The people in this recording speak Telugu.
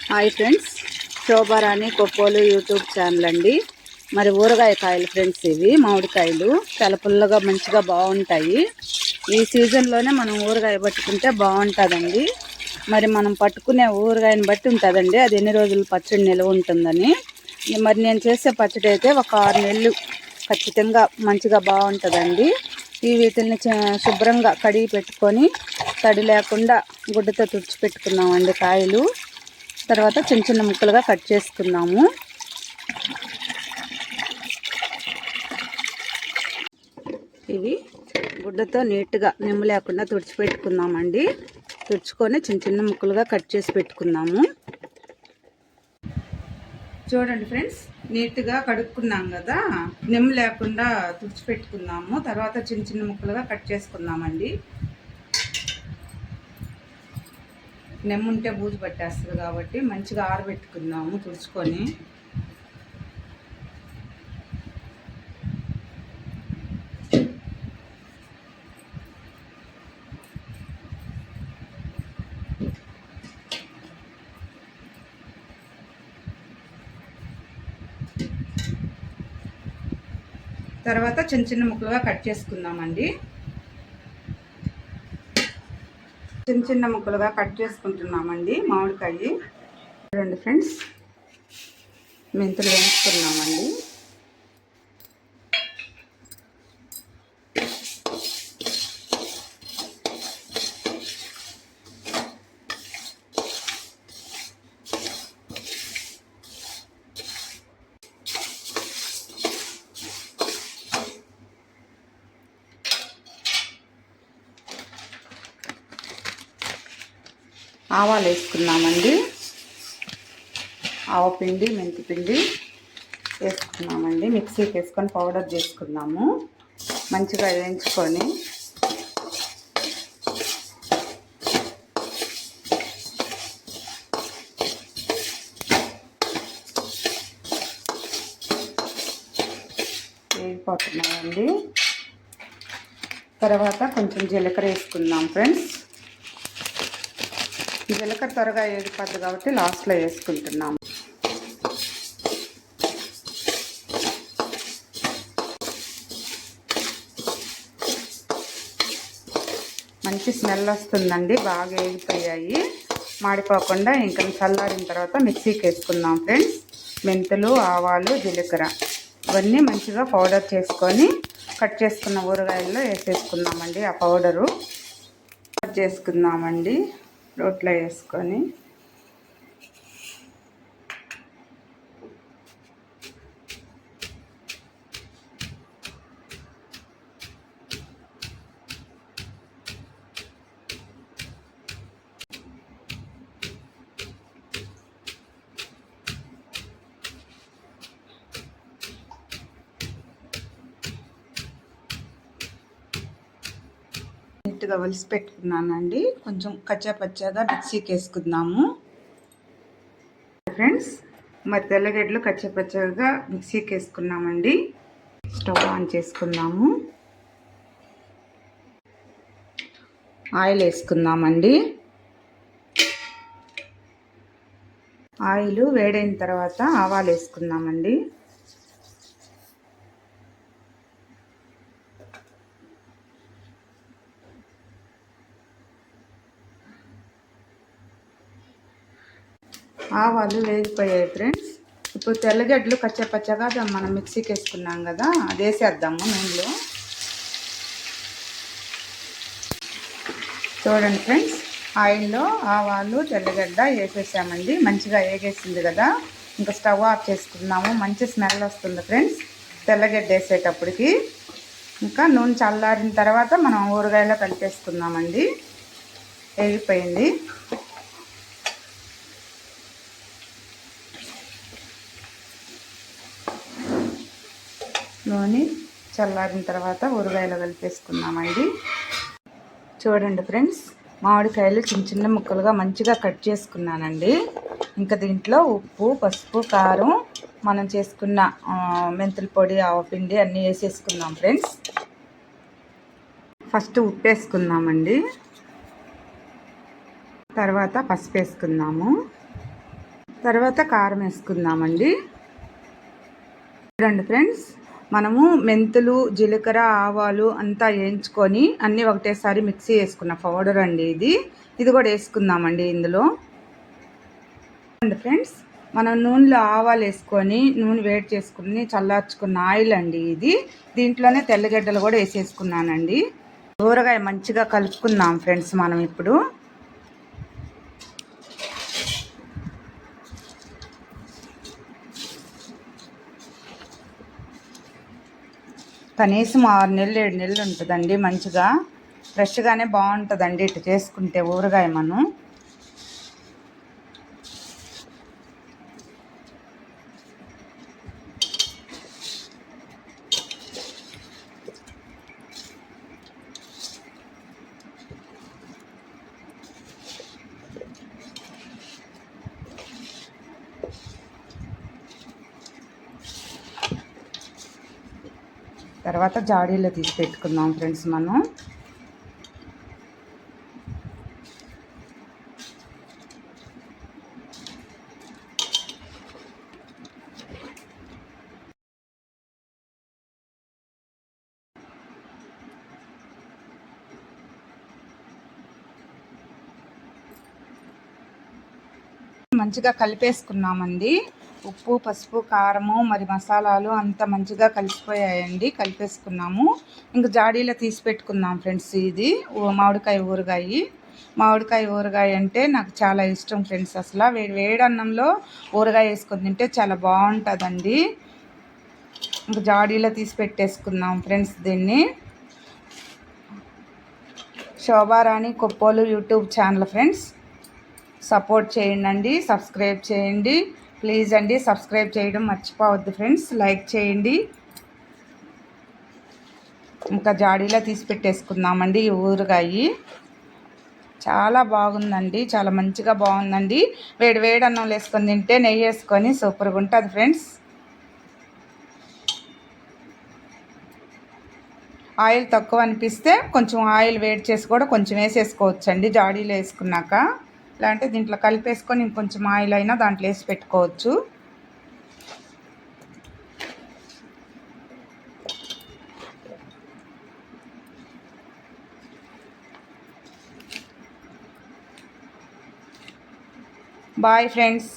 Hi friends, Shobharani Koppolu YouTube channel అండి. మరి ఊరగాయ కాయలు ఫ్రెండ్స్, ఇవి మామిడికాయలు చాలా పుల్లగా మంచిగా బాగుంటాయి. ఈ సీజన్లోనే మనం ఊరగాయ పట్టుకుంటే బాగుంటుందండి. మరి మనం పట్టుకునే ఊరగాయని బట్టి ఉంటుందండి అది ఎన్ని రోజులు పచ్చడి నిల్వ ఉంటుందని. మరి నేను చేసే పచ్చడి అయితే ఒక 6 నెలలు ఖచ్చితంగా మంచిగా బాగుంటుందండి. ఈ వీటిని శుభ్రంగా కడిగి పెట్టుకొని తడి లేకుండా గుడ్డతో తుడిచి పెట్టుకున్నామండి కాయలు. తర్వాత చిన్న చిన్న ముక్కలుగా కట్ చేసుకున్నాము. ఇవి గుడ్డతో నీట్గా నిమ్ము లేకుండా తుడిచిపెట్టుకున్నామండి. తుడుచుకొని చిన్న చిన్న ముక్కలుగా కట్ చేసి పెట్టుకున్నాము. చూడండి ఫ్రెండ్స్, నీట్గా కడుక్కున్నాం కదా, నిమ్ము లేకుండా తుడిచిపెట్టుకున్నాము. తర్వాత చిన్న చిన్న ముక్కలుగా కట్ చేసుకున్నామండి. నెమ్ముంటే బూజు పట్టేస్తుంది కాబట్టి మంచిగా ఆరబెట్టుకుందాము తుడుచుకొని. తర్వాత చిన్న చిన్న ముక్కలుగా కట్ చేసుకుందామండి. చిన్న చిన్న ముక్కలుగా కట్ చేసుకుంటున్నామండి మామిడికాయ. చూడండి ఫ్రెండ్స్, మెంతులు వేసుకున్నామండి. ఆవాలు వేసుకున్నామండి. ఆవపిండి, మెంతిపిండి వేసుకున్నామండి. మిక్సీకి వేసుకొని పౌడర్ చేసుకున్నాము. మంచిగా వేయించుకొని వేగిపోతున్నాయండి. తర్వాత కొంచెం జీలకర్ర వేసుకుందాం ఫ్రెండ్స్. జీలకర్ర త్వరగా వేగిపోద్ది కాబట్టి లాస్ట్లో వేసుకుంటున్నాము. మంచి స్మెల్ వస్తుందండి. బాగా వేగిపోయాయి, మాడిపోకుండా. ఇంకా చల్లారిన తర్వాత మిక్సీకి వేసుకుందాం ఫ్రెండ్స్. మెంతులు, ఆవాలు, జీలకర్ర ఇవన్నీ మంచిగా పౌడర్ చేసుకొని కట్ చేసుకున్న ఊరగాయల్లో వేసేసుకుందామండి. ఆ పౌడరు చేసుకుందామండి రోట్లో వేసుకొని. నీట్గా వలిసి పెట్టుకున్నానండి. కొంచెం కచ్చాపచ్చాగా మిక్సీకి వేసుకుందాము ఫ్రెండ్స్. మరి తెల్లగడ్డలు కచ్చాపచ్చాగా మిక్సీకి వేసుకున్నామండి. స్టవ్ ఆన్ చేసుకుందాము. ఆయిల్ వేసుకుందామండి. ఆయిల్ వేడైన తర్వాత ఆవాలు వేసుకుందామండి. ఆవాలు వేగిపోయాయి ఫ్రెండ్స్. ఇప్పుడు తెల్లగడ్డలు కచ్చాపచ్చగా మనం మిక్సీకి వేసుకున్నాం కదా, అది వేసేద్దాము నూనెలో. చూడండి ఫ్రెండ్స్, ఆయిల్లో ఆవాలు, తెల్లగడ్డ వేసేసామండి. మంచిగా వేగేసింది కదా, ఇంకా స్టవ్ ఆఫ్ చేసుకున్నాము. మంచి స్మెల్ వస్తుంది ఫ్రెండ్స్ తెల్లగడ్డ వేసేటప్పటికి. ఇంకా నూనె చల్లారిన తర్వాత మనం ఊరగాయలో కలిపేసుకుందామండి. వేగిపోయింది. నూనె చల్లారిన తర్వాత ఊరగాయలు కలిపేసుకున్నామండి. చూడండి ఫ్రెండ్స్, మామిడికాయలు చిన్న చిన్న ముక్కలుగా మంచిగా కట్ చేసుకున్నానండి. ఇంకా దీంట్లో ఉప్పు, పసుపు, కారం, మనం చేసుకున్న మెంతుల పొడి, ఆవపిండి అన్నీ వేసేసుకున్నాం ఫ్రెండ్స్. ఫస్ట్ ఉప్పు వేసుకుందామండి. తర్వాత పసుపు వేసుకుందాము. తర్వాత కారం వేసుకుందామండి. చూడండి ఫ్రెండ్స్, మనము మెంతులు, జీలకర్ర, ఆవాలు అంతా వేయించుకొని అన్నీ ఒకటేసారి మిక్సీ వేసుకున్న పౌడర్ అండి ఇది కూడా వేసుకుందామండి ఇందులో. ఫ్రెండ్స్, మనం నూనెలో ఆవాలు వేసుకొని నూనె వేడి చేసుకుని చల్లార్చుకున్న ఆయిల్ అండి దీంట్లోనే తెల్లగడ్డలు కూడా వేసేసుకున్నానండి. ఊరగాయ మంచిగా కలుపుకుందాం ఫ్రెండ్స్ మనం ఇప్పుడు. కనీసం 6 నెలలు 7 నెలలు ఉంటుందండి. మంచిగా ఫ్రెష్గానే బాగుంటుందండి ఇటు చేసుకుంటే ఊరగాయ. మనం తర్వాత జాడీలో తీసి పెట్టుకుందాం ఫ్రెండ్స్. మనం మంచిగా కలిపేసుకున్నామండి. ఉప్పు, పసుపు, కారము మరి మసాలాలు అంత మంచిగా కలిసిపోయాయండి. కలిపేసుకున్నాము. ఇంకా జాడీలో తీసి పెట్టుకుందాం ఫ్రెండ్స్. ఇది మామిడికాయ ఊరగాయ. మామిడికాయ ఊరగాయ అంటే నాకు చాలా ఇష్టం ఫ్రెండ్స్. అసలు వేడన్నంలో ఊరగాయ వేసుకొని తింటే చాలా బాగుంటుందండి. ఇంకా జాడీలో తీసి పెట్టేసుకుందాం ఫ్రెండ్స్. దీన్ని Shobharani Koppolu YouTube channel friends. Support చేయండి, సబ్స్క్రైబ్ చేయండి ప్లీజ్ అండి. సబ్స్క్రైబ్ చేయడం మర్చిపోవద్దు ఫ్రెండ్స్. లైక్ చేయండి. ఇంకా జాడీలో తీసి పెట్టేసుకుందామండి ఈ ఊరగాయ. చాలా బాగుందండి, చాలా మంచిగా బాగుందండి. వేడి అన్నం వేసుకొని తింటే నెయ్యి వేసుకొని సూపర్గా ఉంటుంది ఫ్రెండ్స్. ఆయిల్ తక్కువ అనిపిస్తే కొంచెం ఆయిల్ వేడి చేసి కూడా కొంచెం వేసేసుకోవచ్చండి జాడీలో వేసుకున్నాక. లేదంటే దీంట్లో కలిపేసుకొని ఇంకొంచెం ఆయిల్ అయినా దాంట్లో వేసి పెట్టుకోవచ్చు. Bye friends.